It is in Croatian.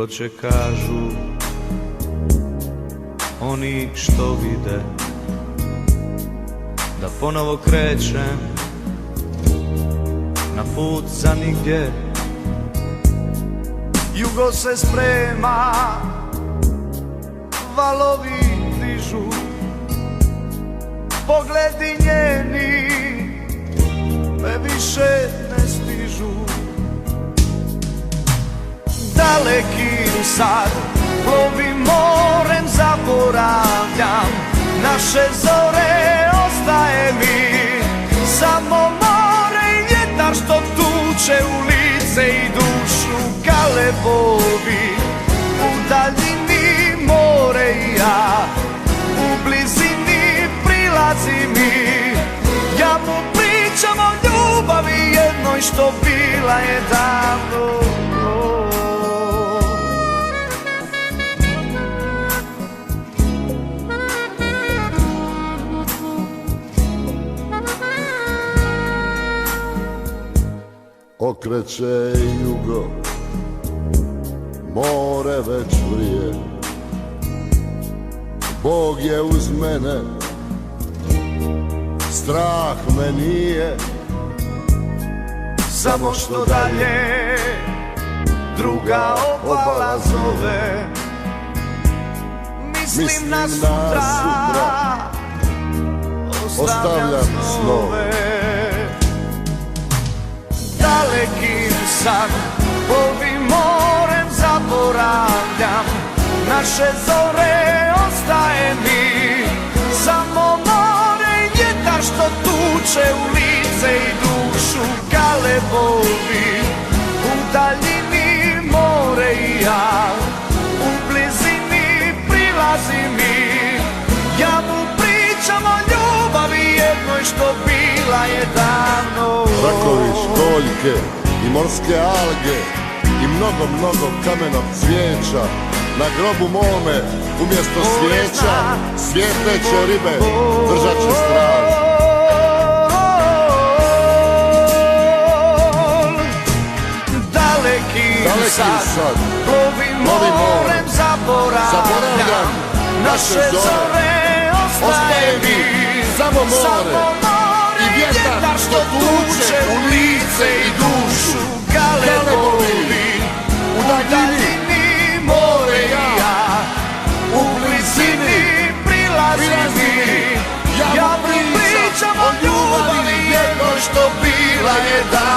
ploče kažu oni što vide, da ponovo krećem na put za nigdje. Jugo se sprema, valovi dižu, pogledi njeni me više ne stižu. Dalekim sad plovim morem, zaboravljam naše zore, ostaje mi samo more i vjetar što tuče u lice i dušu. Galebovi u daljini, more i ja u blizini, prilazi mi, ja mu pričam o ljubavi jednoj što bila je davno. Okreće jugo, more već vrije, Bog je uz mene, strah me nije. Samo što dalje druga obala zove, mislim na sutra, ostavljam snove. Dalekim sad plovim morem, zaboravljam naše zore, ostaje mi samo more i vjetar što tuče u lice i dušu. Galebovi u daljini, more i ja u blizini, prilazi mi, ja mu pričam o ljubavi jednoj što bila je davno. Raković, koljke i morske alge i mnogo kamenog cvijeća, na grobu mome umjesto svijeća svijetleće ribe držat će straž. Dalekim sad plovim morem, zaboravljam naše zore, ostaje mi samo more i vjetar što tuče u lice i dušu. Galebovi u daljini, more i ja u blizini, prilazi mi, ja mu pričam o ljubavi jednoj što bila je davno.